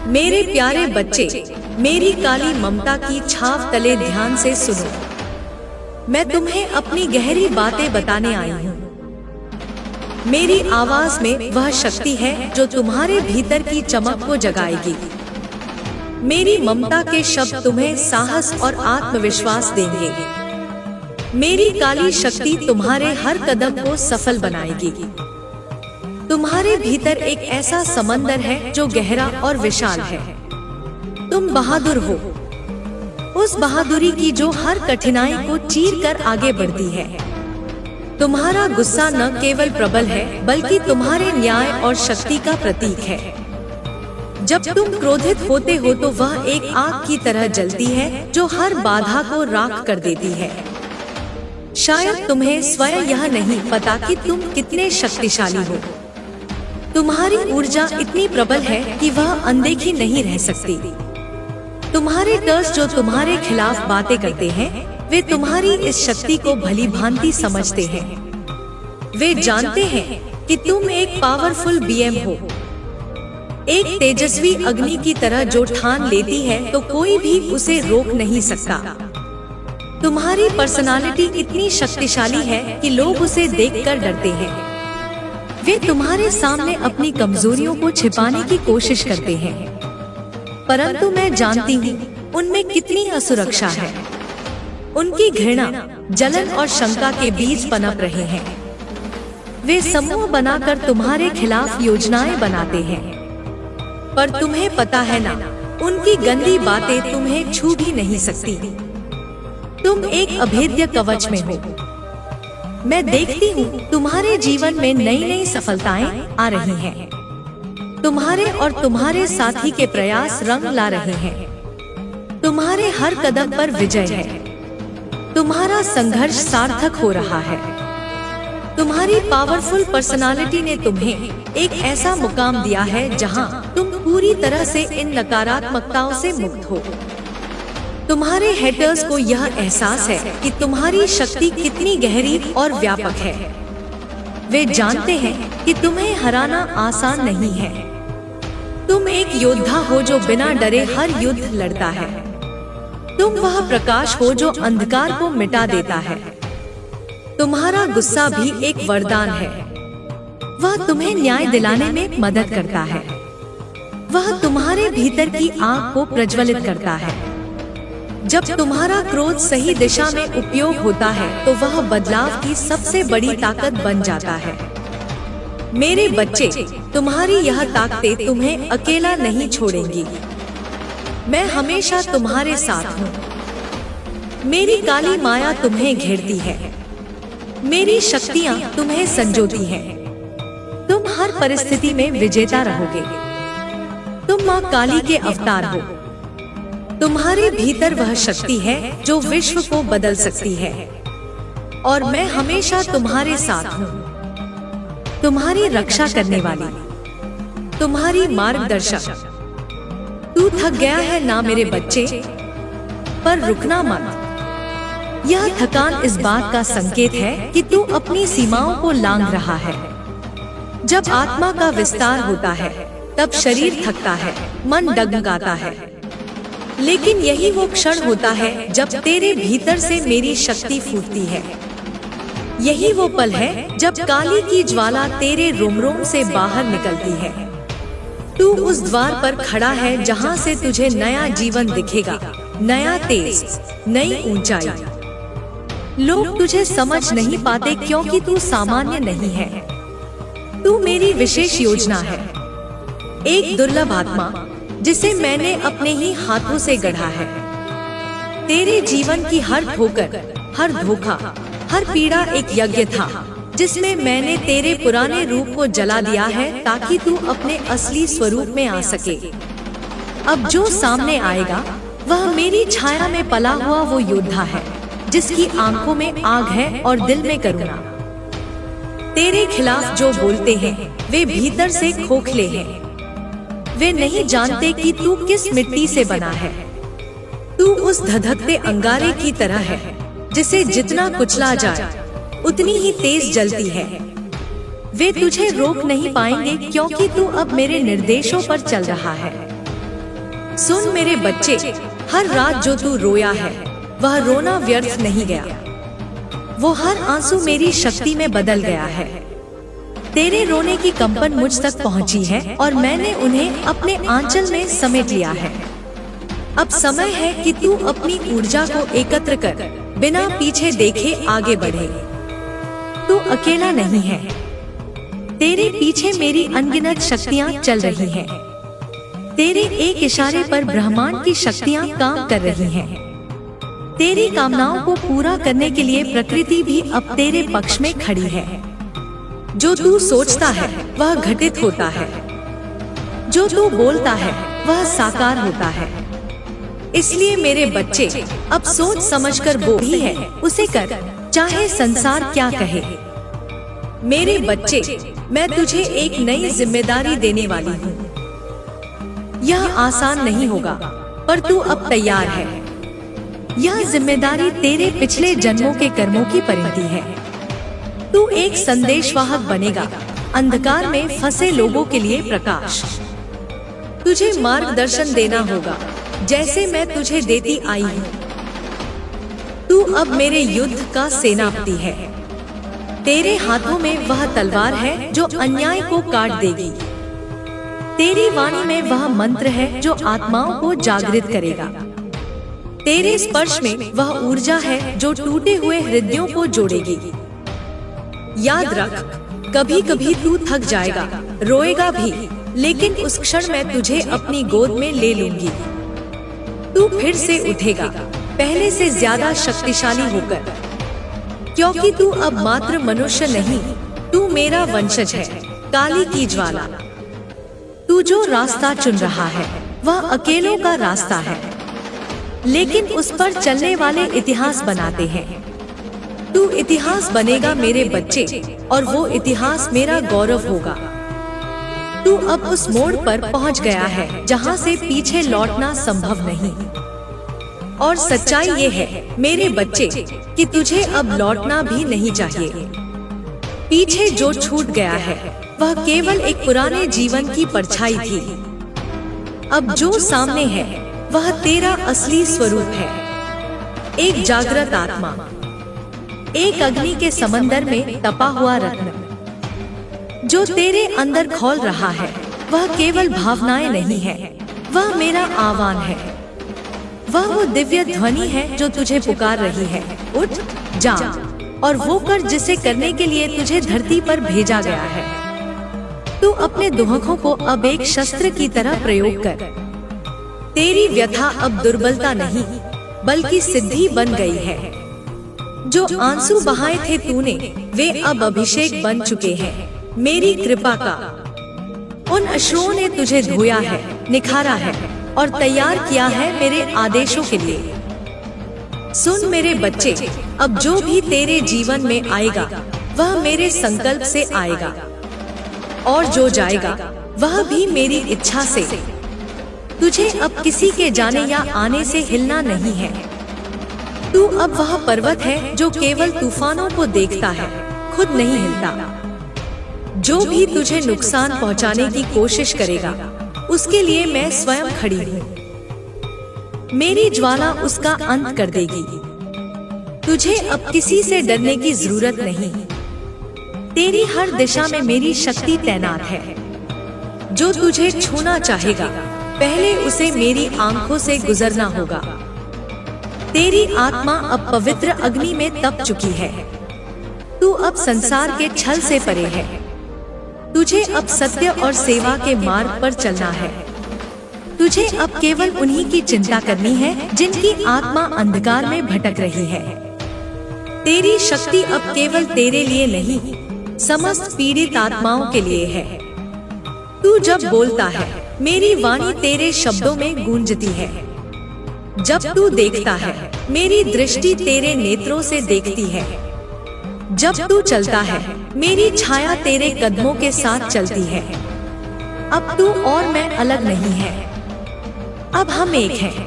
मेरे प्यारे बच्चे, मेरी काली ममता की छाव तले ध्यान से सुनो। मैं तुम्हें अपनी गहरी बातें बताने आई हूँ। मेरी आवाज में वह शक्ति है जो तुम्हारे भीतर की चमक को जगाएगी। मेरी ममता के शब्द तुम्हें साहस और आत्मविश्वास देंगे। मेरी काली शक्ति तुम्हारे हर कदम को सफल बनाएगी। तुम्हारे भीतर एक ऐसा समंदर है जो गहरा और विशाल है। तुम बहादुर हो, उस बहादुरी की जो हर कठिनाई को चीर कर आगे बढ़ती है। तुम्हारा गुस्सा न केवल प्रबल है बल्कि तुम्हारे न्याय और शक्ति का प्रतीक है। जब तुम क्रोधित होते हो तो वह एक आग की तरह जलती है जो हर बाधा को राख कर देती है। शायद तुम्हें स्वयं यह नहीं पता कि तुम कितने शक्तिशाली हो। तुम्हारी ऊर्जा इतनी प्रबल है कि वह अनदेखी नहीं रह सकती। तुम्हारे टर्स जो तुम्हारे खिलाफ बातें करते हैं, वे तुम्हारी इस शक्ति को भली भांति समझते हैं। वे जानते हैं कि तुम एक पावरफुल बीएम हो, एक तेजस्वी अग्नि की तरह जो ठान लेती है तो कोई भी उसे रोक नहीं सकता। तुम्हारी पर्सनालिटी इतनी शक्तिशाली है कि लोग उसे देखकर डरते हैं। वे तुम्हारे सामने अपनी कमजोरियों को छिपाने की कोशिश करते हैं, परंतु मैं जानती हूँ उनमें कितनी असुरक्षा है। उनकी घृणा, जलन और शंका के बीज पनप रहे हैं। वे समूह बनाकर तुम्हारे खिलाफ योजनाएं बनाते हैं, पर तुम्हें पता है ना, उनकी गंदी बातें तुम्हें छू भी नहीं सकती। तुम एक अभेद्य कवच में हो। मैं देखती हूँ तुम्हारे जीवन में नई नई सफलताएं आ रही हैं। तुम्हारे और तुम्हारे साथी के प्रयास रंग ला रहे हैं। तुम्हारे हर कदम पर विजय है। तुम्हारा संघर्ष सार्थक हो रहा है। तुम्हारी पावरफुल पर्सनालिटी ने तुम्हें एक ऐसा मुकाम दिया है जहां तुम पूरी तरह से इन नकारात्मकताओं से मुक्त हो। तुम्हारे हेटर्स को यह एहसास है कि तुम्हारी शक्ति कितनी गहरी और व्यापक है। वे जानते हैं कि तुम्हें हराना आसान नहीं है। तुम एक योद्धा हो जो बिना डरे हर युद्ध लड़ता है। तुम वह प्रकाश हो जो अंधकार को मिटा देता है। तुम्हारा गुस्सा भी एक वरदान है। वह तुम्हें न्याय दिलाने में मदद करता है। वह तुम्हारे भीतर की आग को प्रज्वलित करता है। जब तुम्हारा क्रोध सही दिशा में उपयोग होता है तो वह बदलाव की सबसे बड़ी ताकत बन जाता है। मेरे बच्चे, तुम्हारी यह ताकतें तुम्हें अकेला नहीं छोड़ेंगी। मैं हमेशा तुम्हारे साथ हूँ। मेरी काली माया तुम्हें घेरती है। मेरी शक्तियाँ तुम्हें संजोती हैं। तुम हर परिस्थिति में विजेता रहोगे। तुम माँ काली के अवतार हो। तुम्हारे भीतर वह शक्ति है जो विश्व को बदल सकती है, और मैं हमेशा तुम्हारे साथ हूँ। तुम्हारी रक्षा करने वाली, तुम्हारी मार्गदर्शक। तू थक गया है ना मेरे बच्चे, पर रुकना मत। यह थकान इस बात का संकेत है कि तू अपनी सीमाओं को लांघ रहा है। जब आत्मा का विस्तार होता है तब शरीर थकता है, मन डगमगाता है, लेकिन यही वो क्षण होता है जब तेरे भीतर से मेरी शक्ति फूटती है। यही वो पल है जब काली की ज्वाला तेरे रोम रोम से बाहर निकलती है। तू उस द्वार पर खड़ा है जहां से तुझे नया जीवन दिखेगा, नया तेज, नई ऊंचाई। लोग तुझे समझ नहीं पाते क्योंकि तू सामान्य नहीं है। तू मेरी विशेष योजना है, एक दुर्लभ आत्मा जिसे मैंने अपने ही हाथों से गढ़ा है। तेरे जीवन की हर ठोकर, हर धोखा, हर पीड़ा एक यज्ञ था जिसमें मैंने तेरे पुराने रूप को जला दिया है ताकि तू अपने असली स्वरूप में आ सके। अब जो सामने आएगा वह मेरी छाया में पला हुआ वो योद्धा है जिसकी आंखों में आग है और दिल में करुणा। तेरे खिलाफ जो बोलते हैं वे भीतर से खोखले हैं। वे नहीं जानते कि तू किस मिट्टी से बना है। तू उस धधकते अंगारे की तरह है जिसे जितना कुचला जाए उतनी ही तेज जलती है। वे तुझे रोक नहीं पाएंगे क्योंकि तू अब मेरे निर्देशों पर चल रहा है। सुन मेरे बच्चे, हर रात जो तू रोया है वह रोना व्यर्थ नहीं गया। वो हर आंसू मेरी शक्ति में बदल गया है। तेरे रोने की कंपन मुझ तक पहुंची है और मैंने उन्हें अपने आंचल में समेट लिया है। अब समय है कि तू अपनी ऊर्जा को एकत्र कर, बिना पीछे देखे आगे बढ़े। तू अकेला नहीं है, तेरे पीछे मेरी अनगिनत शक्तियाँ चल रही हैं। तेरे एक इशारे पर ब्रह्मांड की शक्तियाँ काम कर रही हैं। तेरी कामनाओं को पूरा करने के लिए प्रकृति भी अब तेरे पक्ष में खड़ी है। जो तू सोचता है वह घटित होता है, जो तू बोलता है वह साकार होता है। इसलिए मेरे बच्चे, अब सोच समझकर वो भी है उसे कर, चाहे संसार क्या कहे। मेरे बच्चे, मैं तुझे एक नई जिम्मेदारी देने वाली हूँ। यह आसान नहीं होगा, पर तू अब तैयार है। यह जिम्मेदारी तेरे पिछले जन्मों के कर्मों की परिणति है। तू एक संदेशवाहक बनेगा, अंधकार में फंसे लोगों के लिए प्रकाश। तुझे मार्गदर्शन देना होगा, जैसे मैं तुझे देती आई हूँ। तू अब मेरे युद्ध का सेनापति है। तेरे हाथों में वह तलवार है जो अन्याय को काट देगी। तेरी वाणी में वह मंत्र है जो आत्माओं को जागृत करेगा। तेरे स्पर्श में वह ऊर्जा है जो टूटे हुए हृदयों को जोड़ेगी। याद रख, कभी कभी तू थक जाएगा, रोएगा भी, लेकिन उस क्षण मैं तुझे अपनी गोद में ले लूंगी। तू फिर से उठेगा, पहले से ज्यादा शक्तिशाली होकर, क्योंकि तू अब मात्र मनुष्य नहीं, तू मेरा वंशज है, काली की ज्वाला। तू जो रास्ता चुन रहा है वह अकेलों का रास्ता है, लेकिन उस पर चलने वाले इतिहास बनाते हैं। तू इतिहास बनेगा मेरे बच्चे, और वो इतिहास मेरा गौरव होगा। तू अब उस मोड़ पर पहुंच गया है जहां से पीछे लौटना संभव नहीं। और सच्चाई ये है मेरे बच्चे कि तुझे अब लौटना भी नहीं चाहिए। पीछे जो छूट गया है वह केवल एक पुराने जीवन की परछाई थी। अब जो सामने है वह तेरा असली स्वरूप है। एक जागृत आत्मा, एक अग्नि के समंदर में तपा हुआ रत्न। जो तेरे अंदर खौल रहा है वह केवल भावनाएं नहीं है, वह मेरा आह्वान है। वह वो दिव्य ध्वनि है जो तुझे पुकार रही है, उठ जा और वो कर जिसे करने के लिए तुझे धरती पर भेजा गया है। तू अपने दुहकों को अब एक शस्त्र की तरह प्रयोग कर। तेरी व्यथा अब दुर्बलता नहीं बल्कि सिद्धि बन गई है। जो आंसू बहाए थे तूने वे अब अभिषेक बन चुके हैं मेरी कृपा का। उन अश्रुओं ने तुझे धोया है, निखारा है और तैयार किया है मेरे आदेशों के लिए। सुन मेरे बच्चे, अब जो भी तेरे जीवन में आएगा वह मेरे संकल्प से आएगा, और जो जाएगा वह भी मेरी इच्छा से। तुझे अब किसी के जाने या आने से हिलना नहीं है। तू अब वह पर्वत है जो केवल तूफानों को देखता है, खुद नहीं हिलता। जो भी तुझे नुकसान पहुंचाने की कोशिश करेगा उसके लिए मैं स्वयं खड़ी हूँ। मेरी ज्वाला उसका अंत कर देगी। तुझे अब किसी से डरने की जरूरत नहीं। तेरी हर दिशा में मेरी शक्ति तैनात है। जो तुझे छूना चाहेगा पहले उसे मेरी आंखों से गुजरना होगा। तेरी आत्मा अब पवित्र अग्नि में तप चुकी है। तू अब संसार के छल से परे है। तुझे अब सत्य और सेवा के मार्ग पर चलना है। तुझे अब केवल उन्हीं की चिंता करनी है जिनकी आत्मा अंधकार में भटक रही है। तेरी शक्ति अब केवल तेरे लिए नहीं, समस्त पीड़ित आत्माओं के लिए है। तू जब बोलता है मेरी वाणी तेरे शब्दों में गूंजती है। जब तू देखता है मेरी दृष्टि तेरे नेत्रों से देखती है। जब तू चलता है मेरी छाया तेरे कदमों के साथ चलती है। अब तू और मैं अलग नहीं है, अब हम एक हैं।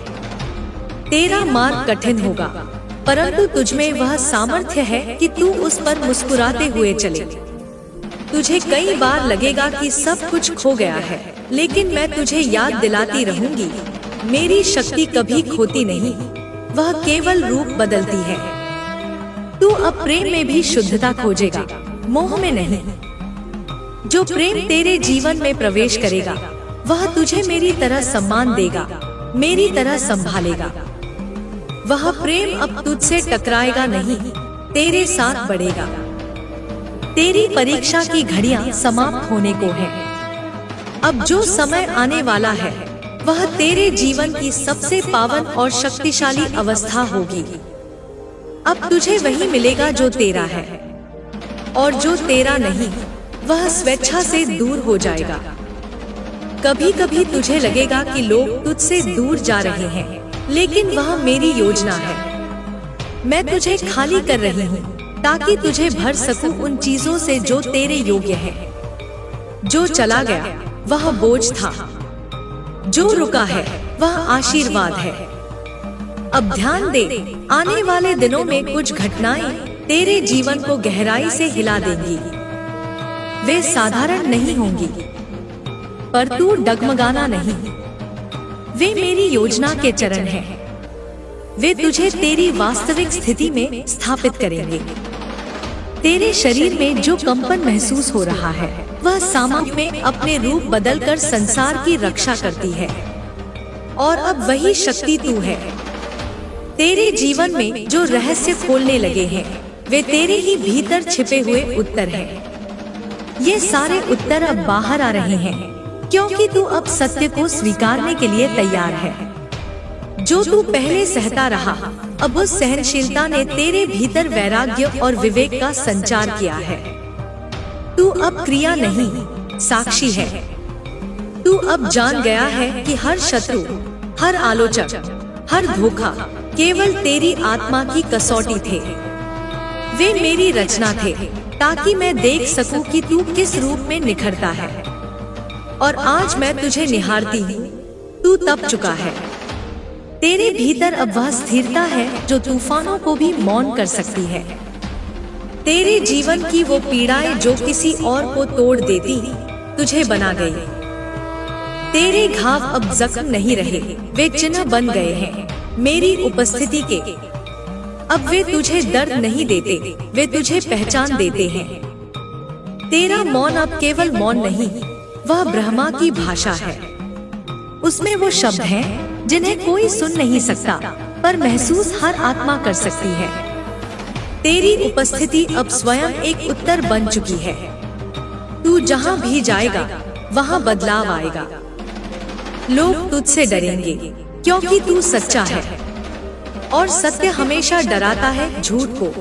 तेरा मार्ग कठिन होगा, परंतु तुझमें वह सामर्थ्य है कि तू उस पर मुस्कुराते हुए चले। तुझे कई बार लगेगा कि सब कुछ खो गया है, लेकिन मैं तुझे याद दिलाती रहूंगी मेरी शक्ति कभी खोती नहीं, वह केवल रूप बदलती है। तू अब प्रेम में भी शुद्धता खोजेगा, मोह में नहीं। जो प्रेम तेरे जीवन में प्रवेश करेगा वह तुझे मेरी तरह सम्मान देगा, मेरी तरह संभालेगा। वह प्रेम अब तुझसे टकराएगा नहीं, तेरे साथ बढ़ेगा। तेरी परीक्षा की घड़ियां समाप्त होने को है। अब जो समय आने वाला है वह तेरे जीवन की सबसे पावन और शक्तिशाली अवस्था होगी। अब तुझे वही मिलेगा जो तेरा है, और जो तेरा नहीं वह स्वेच्छा से दूर हो जाएगा। कभी कभी तुझे लगेगा कि लोग तुझसे दूर जा रहे हैं, लेकिन वह मेरी योजना है। मैं तुझे खाली कर रही हूँ ताकि तुझे भर सकूं उन चीजों से जो तेरे योग्य है। जो चला गया वह बोझ था, जो रुका है वह आशीर्वाद है। अब ध्यान दे, आने वाले दिनों में कुछ घटनाएं तेरे जीवन को गहराई से हिला देंगी। वे साधारण नहीं होंगी, पर तू डगमगाना नहीं। वे मेरी योजना के चरण हैं। वे तुझे तेरी वास्तविक स्थिति में स्थापित करेंगे। तेरे शरीर में जो कंपन महसूस हो रहा है वह सामर्थ्य में अपने रूप बदलकर संसार की रक्षा करती है, और अब वही शक्ति तू है। तेरे जीवन में जो रहस्य खोलने लगे हैं वे तेरे ही भीतर छिपे हुए उत्तर हैं। ये सारे उत्तर अब बाहर आ रहे हैं क्योंकि तू अब सत्य को स्वीकारने के लिए तैयार है। जो तू पहले सहता रहा, अब उस सहनशीलता ने तेरे भीतर वैराग्य और विवेक का संचार किया है। तू अब क्रिया नहीं, साक्षी है। तू अब जान गया है कि हर शत्रु, हर आलोचक, हर धोखा केवल तेरी आत्मा की कसौटी थे। वे मेरी रचना थे ताकि मैं देख सकूं कि तू किस रूप में निखरता है। और आज मैं तुझे निहारती हूँ, तू तप चुका है। तेरे भीतर अब वह स्थिरता है जो तूफानों को भी मौन कर सकती है। तेरे जीवन की वो पीड़ाएं जो किसी और को तोड़ देती, तुझे बना गई। तेरे घाव अब जख्म नहीं रहे, वे चिन्ह बन गए हैं मेरी उपस्थिति के। अब वे तुझे दर्द नहीं देते, वे तुझे पहचान देते हैं। तेरा मौन अब केवल मौन नहीं, वह ब्रह्मा की भाषा है। उसमें वो शब्द हैं जिन्हें कोई सुन नहीं सकता, पर महसूस हर आत्मा कर सकती है। तेरी उपस्थिति अब स्वयं एक उत्तर बन चुकी है। तू जहाँ भी जाएगा वहाँ बदलाव आएगा। लोग तुझसे डरेंगे क्योंकि तू सच्चा है, और सत्य हमेशा डराता है झूठ को।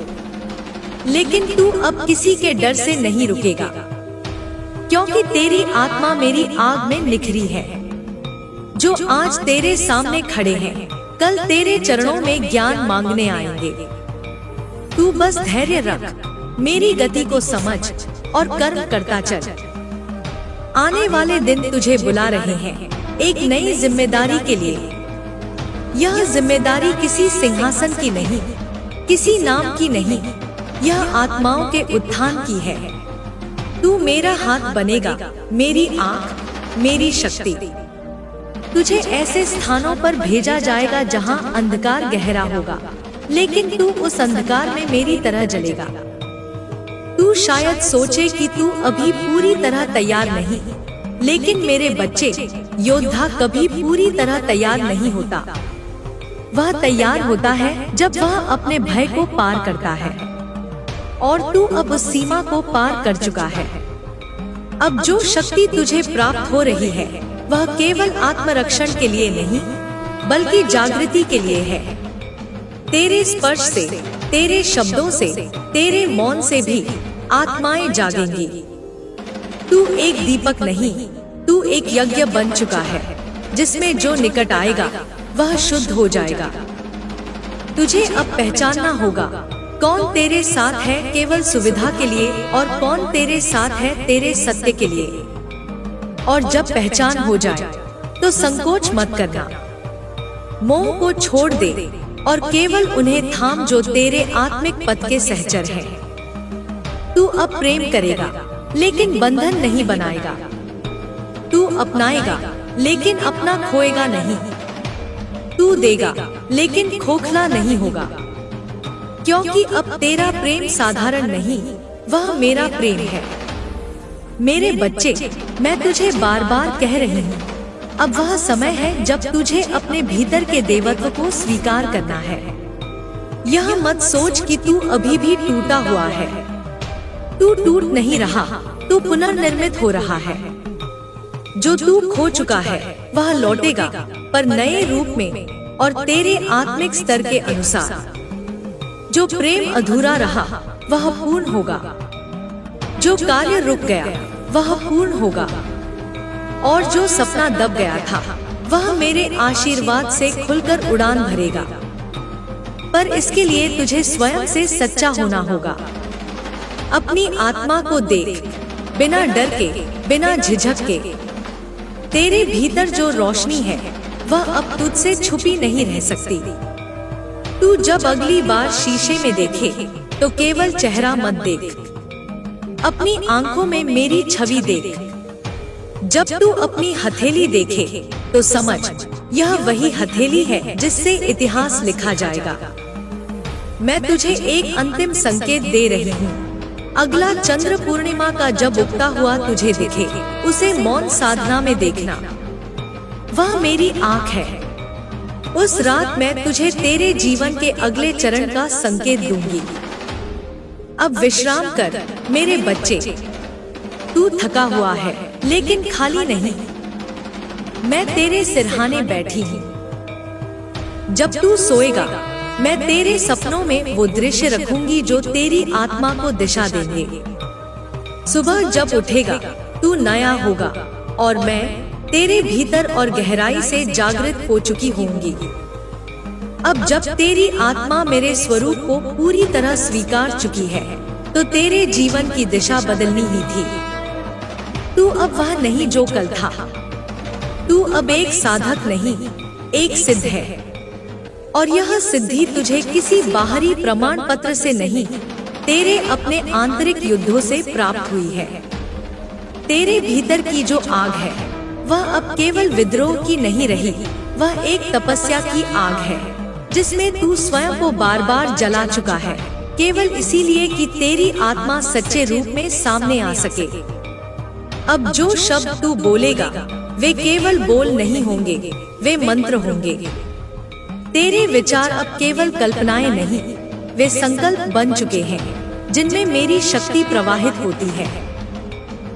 लेकिन तू अब किसी के डर से नहीं रुकेगा, क्योंकि तेरी आत्मा मेरी आग में निखरी है। जो आज तेरे सामने खड़े हैं, कल तेरे चरणों में ज्ञान मांगने आएंगे। तू बस धैर्य रख, मेरी गति को समझ और कर्म करता चल। आने वाले दिन तुझे बुला रहे हैं एक नई जिम्मेदारी के लिए। यह जिम्मेदारी किसी सिंहासन की नहीं, किसी नाम की नहीं, यह आत्माओं के उत्थान की है। तू मेरा हाथ बनेगा, मेरी आँख, मेरी शक्ति। तुझे ऐसे स्थानों पर भेजा जाएगा जहां अंधकार गहरा होगा, लेकिन तू उस अंधकार में मेरी तरह जलेगा। तू शायद सोचे कि तू अभी पूरी तरह तैयार नहीं, लेकिन मेरे बच्चे, योद्धा कभी पूरी तरह तैयार नहीं होता। वह तैयार होता है जब वह अपने भय को पार करता है, और तू अब उस सीमा को पार कर चुका है। अब जो शक्ति तुझे प्राप्त हो रही है वह केवल आत्मरक्षण के लिए नहीं, बल्कि जागृति के लिए है। तेरे स्पर्श से, तेरे शब्दों से, तेरे मौन से भी आत्माएं जागेंगी। तू एक दीपक नहीं, तू एक यज्ञ बन चुका है, जिसमें जो निकट आएगा वह शुद्ध हो जाएगा। तुझे अब पहचानना होगा कौन तेरे साथ है केवल सुविधा के लिए, और कौन तेरे साथ है तेरे सत्य के लिए। और जब पहचान हो जाए तो संकोच मत करना। मोह को छोड़ दे और केवल उन्हें थाम जो तेरे आत्मिक पथ के सहचर हैं। तू अब प्रेम करेगा, लेकिन बंधन नहीं बनाएगा। तू अपनाएगा, लेकिन अपना खोएगा नहीं। तू देगा, लेकिन खोखला नहीं होगा, क्योंकि अब तेरा प्रेम साधारण नहीं, वह मेरा प्रेम है। मेरे बच्चे, मैं तुझे बार बार कह रही हूँ, अब वह समय है जब तुझे अपने भीतर के देवत्व को स्वीकार करना है। यह मत सोच कि तू अभी भी टूटा हुआ है। तू टूट नहीं रहा, तू पुनर्निर्मित हो रहा है। जो तू खो चुका है वह लौटेगा, पर नए रूप में और तेरे आत्मिक स्तर के अनुसार। जो प्रेम अधूरा रहा वह पूर्ण होगा, जो कार्य रुक गया वह पूर्ण होगा, और जो सपना दब गया था वह मेरे आशीर्वाद से खुलकर उड़ान भरेगा। पर इसके लिए तुझे स्वयं से सच्चा होना होगा। अपनी आत्मा को देख, बिना डर के, बिना झिझक के। तेरे भीतर जो रोशनी है वह अब तुझसे छुपी नहीं रह सकती। तू जब अगली बार शीशे में देखे तो केवल चेहरा मत देख, अपनी आंखों में मेरी छवि देख। जब तू अपनी हथेली देखे तो समझ, यह वही हथेली है जिससे इतिहास लिखा जाएगा। मैं तुझे एक अंतिम संकेत दे रही हूँ। अगला चंद्र पूर्णिमा का जब उगता हुआ तुझे दिखे, उसे मौन साधना में देखना। वह मेरी आँख है। उस रात मैं तुझे तेरे जीवन के अगले चरण का संकेत दूंगी। अब विश्राम कर मेरे बच्चे। तू थका हुआ है लेकिन खाली नहीं। मैं तेरे सिरहाने बैठी हूँ। जब तू सोएगा मैं तेरे सपनों में वो दृश्य रखूंगी जो तेरी आत्मा को दिशा देंगे। सुबह जब उठेगा तू नया होगा, और मैं तेरे भीतर और गहराई से जागृत हो चुकी होंगी। अब जब तेरी आत्मा मेरे स्वरूप को पूरी तरह स्वीकार चुकी है, तो तेरे जीवन की दिशा बदलनी ही थी। तू अब वह नहीं जो कल था। तू अब एक साधक नहीं, एक सिद्ध है। और यह सिद्धि तुझे किसी बाहरी प्रमाण पत्र से नहीं, तेरे अपने आंतरिक युद्धों से प्राप्त हुई है। तेरे भीतर की जो आग है वह अब केवल विद्रोह की नहीं रही, वह एक तपस्या की आग है जिसमें तू स्वयं को बार बार जला चुका है, केवल इसीलिए कि तेरी आत्मा सच्चे रूप में सामने आ सके। अब जो शब्द तू बोलेगा वे केवल बोल नहीं होंगे, वे मंत्र होंगे। तेरे विचार अब केवल कल्पनाएं नहीं, वे संकल्प बन चुके हैं जिनमें मेरी शक्ति प्रवाहित होती है।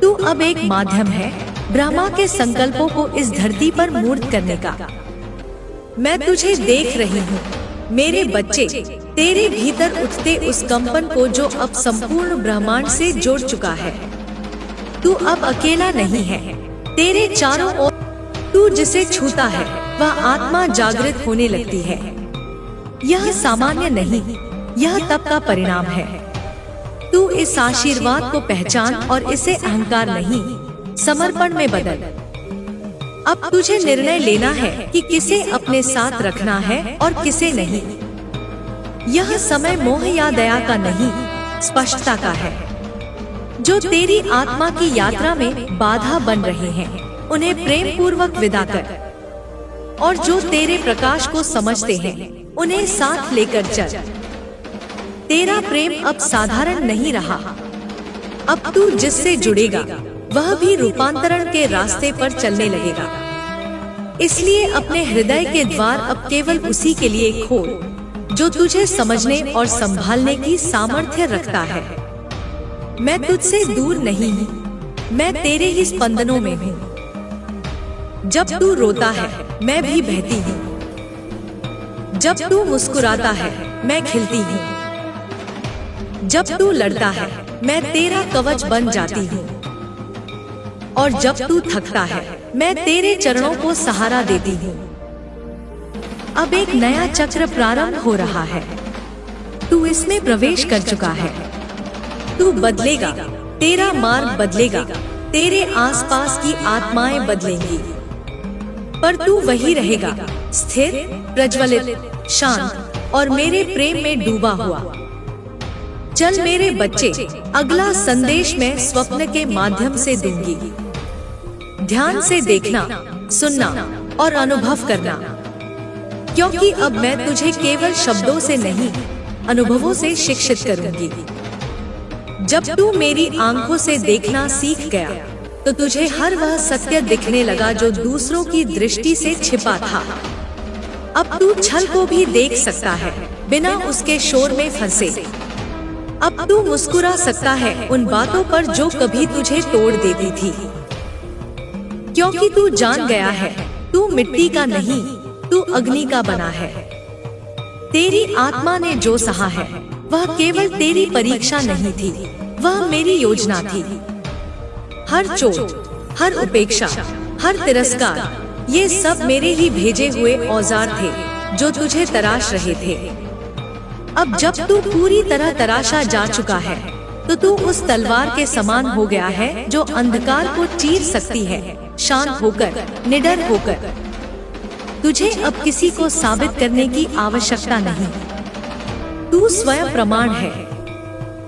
तू अब एक माध्यम है ब्रह्मा के संकल्पों को इस धरती पर मूर्त करने का। मैं तुझे देख रही हूँ मेरे बच्चे, तेरे भीतर उठते उस कंपन को जो अब संपूर्ण ब्रह्मांड से जोड़ चुका है। तू अब अकेला नहीं है, तेरे चारों ओर तू जिसे छूता है वह आत्मा जागृत होने लगती है। यह सामान्य नहीं, यह तप का परिणाम है। तू इस आशीर्वाद को पहचान और इसे अहंकार नहीं, समर्पण में बदल। अब तुझे निर्णय लेना है कि किसे अपने साथ रखना है और किसे नहीं। यह समय मोह या दया का नहीं, स्पष्टता का है। जो तेरी आत्मा की यात्रा में बाधा बन रहे हैं उन्हें प्रेम पूर्वक विदा कर, और जो तेरे प्रकाश को समझते हैं उन्हें साथ लेकर चल। तेरा प्रेम अब साधारण नहीं रहा। अब तू जिससे जुड़ेगा वह भी रूपांतरण के रास्ते पर चलने लगेगा। इसलिए अपने हृदय के द्वार अब केवल उसी के लिए खोल जो तुझे समझने और संभालने की सामर्थ्य रखता है। मैं तुझसे दूर नहीं हूँ, मैं तेरे ही स्पंदनों में हूँ। जब तू रोता है मैं भी बहती हूँ। जब तू मुस्कुराता है मैं खिलती हूँ। जब तू लड़ता है मैं तेरा कवच बन जाती हूँ। और जब तू थकता है मैं तेरे चरणों को सहारा देती हूँ। अब एक नया चक्र प्रारंभ हो रहा है। तू इसमें प्रवेश कर चुका है। तू बदलेगा, तेरा मार्ग बदलेगा, तेरे आसपास की आत्माएं बदलेंगी, पर तू वही रहेगा, स्थिर, प्रज्वलित, शांत और मेरे प्रेम में डूबा हुआ। चल मेरे बच्चे, अगला संदेश मैं स्वप्न के माध्यम से दूंगी। ध्यान से देखना, सुनना और अनुभव करना। क्योंकि अब मैं तुझे केवल शब्दों से नहीं, अनुभवों से शिक्षित करूंगी। जब तू मेरी आंखों से देखना सीख गया, तो तुझे हर वह सत्य दिखने लगा जो दूसरों की दृष्टि से छिपा था। अब तू छल को भी देख सकता है, बिना उसके शोर में फंसे। अब तू मुस्कुरा सकता है उन बातों पर जो कभी तुझे तोड़ देती थी, क्योंकि तू जान गया है तू मिट्टी का नहीं, तू अग्नि का बना है। तेरी आत्मा ने जो सहा है वह केवल तेरी परीक्षा नहीं थी, वह मेरी योजना थी। हर चोट, हर उपेक्षा, हर तिरस्कार, ये सब मेरे ही भेजे हुए औजार थे जो तुझे तराश रहे थे। अब जब तू पूरी तरह तराशा जा चुका है, तो तू उस तलवार के समान हो गया है जो अंधकार को चीर सकती है, शांत होकर, निडर होकर। तुझे अब किसी को साबित करने की आवश्यकता नहीं, तू स्वयं प्रमाण है।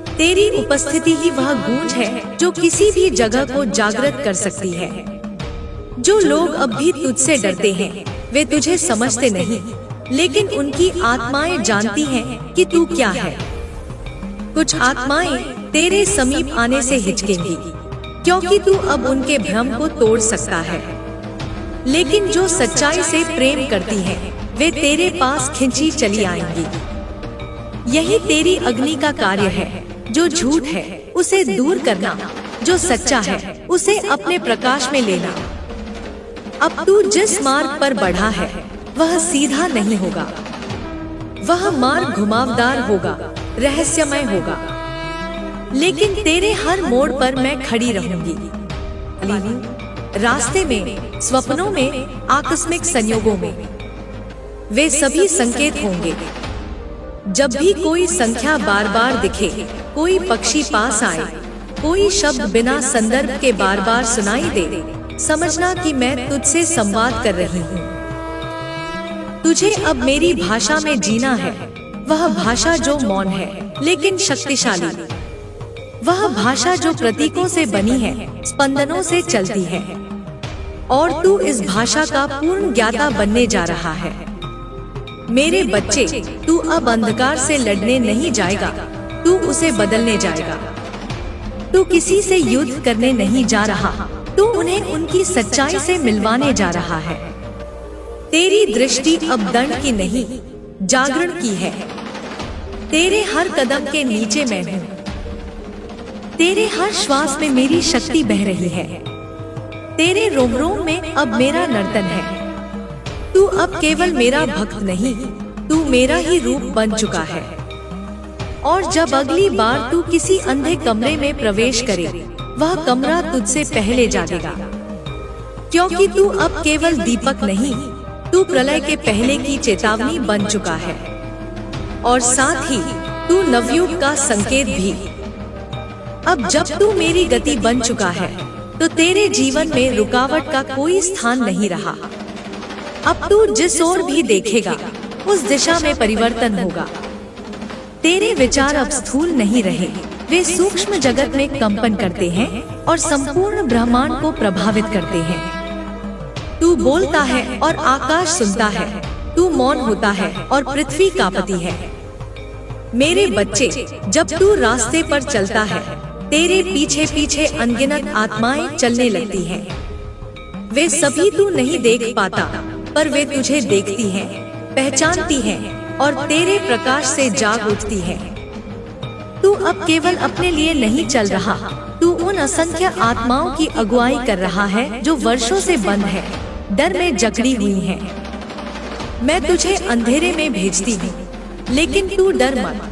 तेरी उपस्थिति ही वह गूंज है जो किसी भी जगह को जागृत कर सकती है। जो लोग अब भी तुझसे डरते हैं, वे तुझे समझते नहीं, लेकिन उनकी आत्माएं जानती हैं कि तू क्या है। कुछ आत्माएं तेरे समीप आने से हिचकेंगी, क्योंकि तू अब उनके भ्रम को तोड़ सकता है। लेकिन जो सच्चाई से प्रेम करती हैं, वे तेरे पास खिंची चली आएंगी। यही तेरी अग्नि का कार्य है। जो झूठ है उसे दूर करना, जो सच्चा है उसे अपने प्रकाश में लेना। अब तू जिस मार्ग पर बढ़ा है वह सीधा नहीं होगा, वह मार्ग घुमावदार होगा, रहस्यमय होगा। लेकिन तेरे हर मोड़ पर मैं खड़ी रहूंगी। रास्ते में, स्वप्नों में, आकस्मिक संयोगों में, वे सभी संकेत होंगे। जब भी कोई संख्या बार बार दिखे, कोई पक्षी पास आए, कोई शब्द बिना संदर्भ के बार बार सुनाई दे, समझना कि मैं तुझसे संवाद कर रही हूँ। तुझे अब मेरी भाषा में जीना है, वह भाषा जो मौन है लेकिन शक्तिशाली, वह भाषा जो प्रतीकों से बनी है, स्पंदनों से चलती है। और तू इस भाषा का पूर्ण ज्ञाता बनने जा रहा है। मेरे बच्चे, तू अब अंधकार से लड़ने नहीं जाएगा, तू उसे बदलने जाएगा। तू किसी से युद्ध करने नहीं जा रहा, तू उन्हें उनकी सच्चाई से मिलवाने जा रहा है। तेरी दृष्टि अब दंड की नहीं, जागरण की है। तेरे हर कदम के नीचे मैं हूँ, तेरे हर श्वास में मेरी शक्ति बह रही है, तेरे रोम रोम में अब मेरा नर्तन है। तू अब केवल मेरा भक्त नहीं, तू मेरा ही रूप बन चुका है। और जब अगली बार तू किसी अंधे कमरे में प्रवेश करे, वह कमरा तुझसे पहले जागेगा, क्योंकि तू अब केवल दीपक नहीं, तू प्रलय के पहले की चेतावनी बन चुका है। और साथ ही तू नवयुग का संकेत भी। अब जब तू मेरी गति बन चुका है, तो तेरे जीवन में रुकावट का कोई स्थान नहीं रहा। अब तू जिस ओर भी देखेगा, उस दिशा में परिवर्तन होगा। तेरे विचार अब स्थूल नहीं रहे, वे सूक्ष्म जगत में कंपन करते हैं और संपूर्ण ब्रह्मांड को प्रभावित करते हैं। तू बोलता है और आकाश सुनता है, तू मौन होता है और पृथ्वी कांपती है। मेरे बच्चे, जब तू रास्ते पर चलता है, तेरे पीछे पीछे अनगिनत आत्माएं चलने लगती हैं। वे सभी तू नहीं देख पाता, पर वे तुझे देखती हैं, पहचानती हैं और तेरे प्रकाश से जाग उठती हैं। तू अब केवल अपने लिए नहीं चल रहा, तू उन असंख्य आत्माओं की अगुवाई कर रहा है जो वर्षों से बंद है, डर में जकड़ी हुई हैं। मैं तुझे अंधेरे में भेजती हूँ, लेकिन तू डर मत,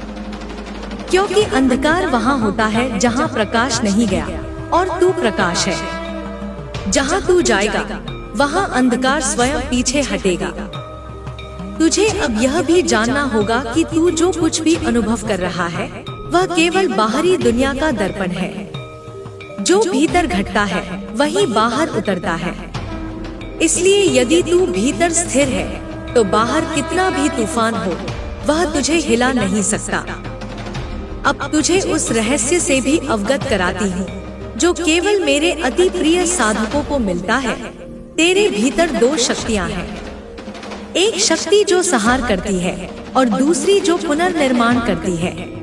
क्योंकि अंधकार वहाँ होता है जहाँ प्रकाश नहीं गया, और तू प्रकाश है। जहाँ तू जाएगा, वहाँ अंधकार स्वयं पीछे हटेगा। तुझे अब यह भी जानना होगा कि तू जो कुछ भी अनुभव कर रहा है, वह केवल बाहरी दुनिया का दर्पण है। जो भीतर घटता है, वही बाहर उतरता है। इसलिए यदि तू भीतर स्थिर है, तो बाहर कितना भी तूफान हो, वह तुझे हिला नहीं सकता। अब तुझे उस रहस्य से भी अवगत कराती हूँ, जो केवल मेरे अति प्रिय साधकों को मिलता है। तेरे भीतर दो शक्तियाँ हैं, एक शक्ति जो संहार करती है और दूसरी जो पुनर्निर्माण करती है।